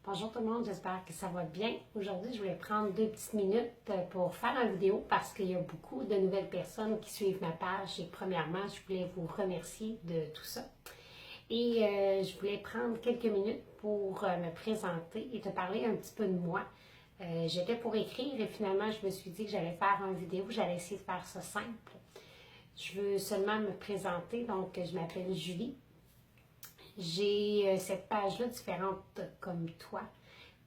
Bonjour tout le monde, j'espère que ça va bien. Aujourd'hui, je voulais prendre 2 petites minutes pour faire une vidéo parce qu'il y a beaucoup de nouvelles personnes qui suivent ma page et premièrement, je voulais vous remercier de tout ça. Et je voulais prendre quelques minutes pour me présenter et te parler un petit peu de moi. J'étais pour écrire et finalement, je me suis dit que j'allais faire une vidéo, j'allais essayer de faire ça simple. Je veux seulement me présenter, donc je m'appelle Julie. J'ai cette page-là différente comme toi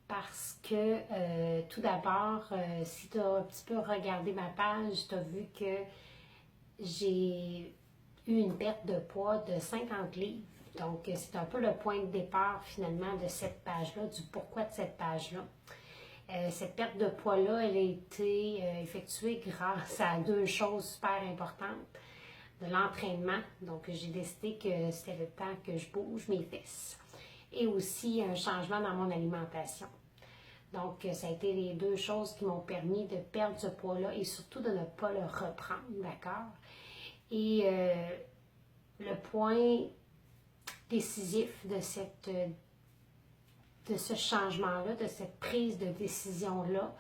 parce que tout d'abord, si tu as un petit peu regardé ma page, tu as vu que j'ai eu une perte de poids de 50 livres. Donc, c'est un peu le point de départ finalement de cette page-là, du pourquoi de cette page-là. Cette perte de poids-là, elle a été effectuée grâce à 2 choses super importantes. De l'entraînement, donc j'ai décidé que c'était le temps que je bouge mes fesses. Et aussi un changement dans mon alimentation. Donc ça a été les 2 choses qui m'ont permis de perdre ce poids-là et surtout de ne pas le reprendre, d'accord? Et le point décisif de ce changement-là, de cette prise de décision-là,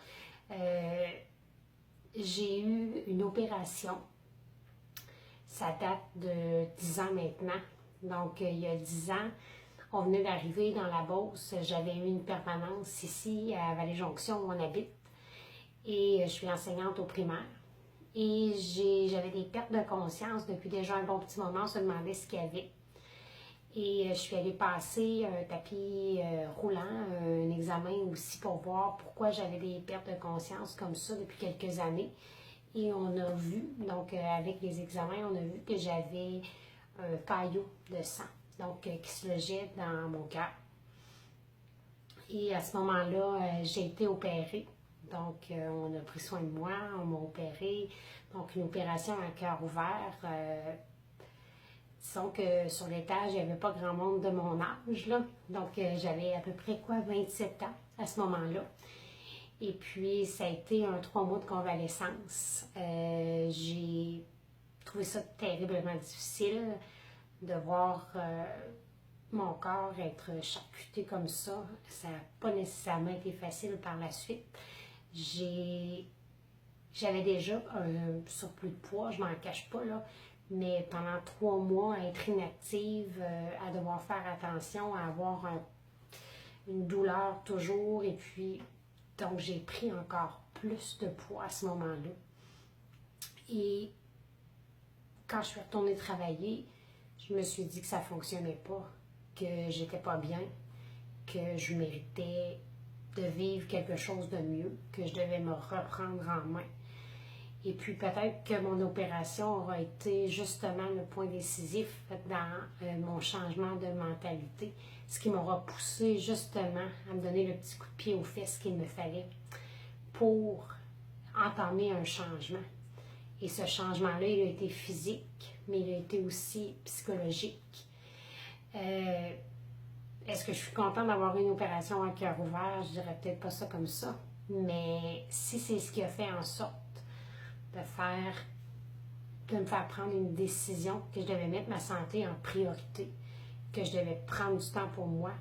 j'ai eu une opération. Ça date de 10 ans maintenant. Donc, il y a 10 ans, on venait d'arriver dans la Beauce. J'avais eu une permanence ici à Vallée-Jonction où on habite. Et je suis enseignante au primaire. Et j'avais des pertes de conscience depuis déjà un bon petit moment. On se demandait ce qu'il y avait. Et je suis allée passer un tapis roulant, un examen aussi pour voir pourquoi j'avais des pertes de conscience comme ça depuis quelques années. Et on a vu, donc avec les examens, on a vu que j'avais un caillot de sang, donc qui se logeait dans mon cœur. Et à ce moment-là, j'ai été opérée. Donc, on a pris soin de moi, on m'a opérée. Donc, une opération à cœur ouvert. Disons que sur l'étage, il n'y avait pas grand monde de mon âge, là. Donc, j'avais à peu près 27 ans à ce moment-là. Et puis, ça a été un 3 mois de convalescence. J'ai trouvé ça terriblement difficile de voir mon corps être charcuté comme ça. Ça n'a pas nécessairement été facile par la suite. J'avais déjà un surplus de poids, je m'en cache pas, là. Mais pendant 3 mois, à être inactive, à devoir faire attention, à avoir une douleur toujours, et puis donc, j'ai pris encore plus de poids à ce moment-là. Et quand je suis retournée travailler, je me suis dit que ça ne fonctionnait pas, que j'étais pas bien, que je méritais de vivre quelque chose de mieux, que je devais me reprendre en main. Et puis peut-être que mon opération aura été justement le point décisif dans mon changement de mentalité, ce qui m'aura poussé justement à me donner le petit coup de pied aux fesses qu'il me fallait pour entamer un changement. Et ce changement-là, il a été physique, mais il a été aussi psychologique. Est-ce que je suis contente d'avoir une opération à cœur ouvert? Je dirais peut-être pas ça comme ça. Mais si c'est ce qui a fait en sorte de me faire prendre une décision que je devais mettre ma santé en priorité, que je devais prendre du temps pour moi,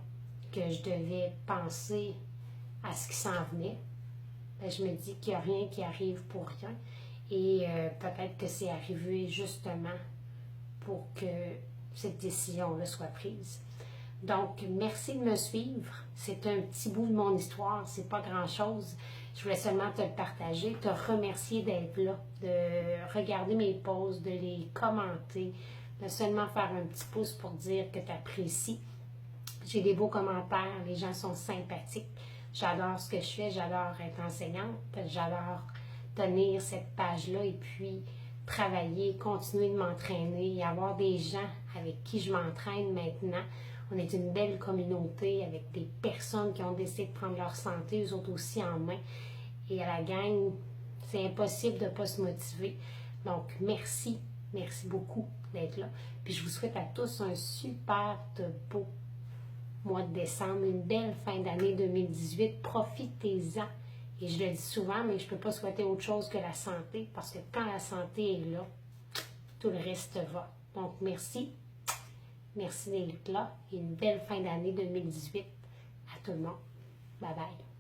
que je devais penser à ce qui s'en venait, ben je me dis qu'il n'y a rien qui arrive pour rien. Et peut-être que c'est arrivé justement pour que cette décision-là soit prise. Donc, merci de me suivre. C'est un petit bout de mon histoire, c'est pas grand-chose. Je voulais seulement te le partager, te remercier d'être là, de regarder mes posts, de les commenter, de seulement faire un petit pouce pour dire que tu apprécies. J'ai des beaux commentaires, les gens sont sympathiques. J'adore ce que je fais, j'adore être enseignante, j'adore tenir cette page-là et puis travailler, continuer de m'entraîner et avoir des gens avec qui je m'entraîne maintenant. On est une belle communauté avec des personnes qui ont décidé de prendre leur santé, eux autres aussi en main. Et à la gang, c'est impossible de ne pas se motiver. Donc, merci beaucoup d'être là. Puis je vous souhaite à tous un super beau mois de décembre, une belle fin d'année 2018. Profitez-en. Et je le dis souvent, mais je ne peux pas souhaiter autre chose que la santé, parce que quand la santé est là, tout le reste va. Donc, merci. Merci d'être là et une belle fin d'année 2018 à tout le monde. Bye bye.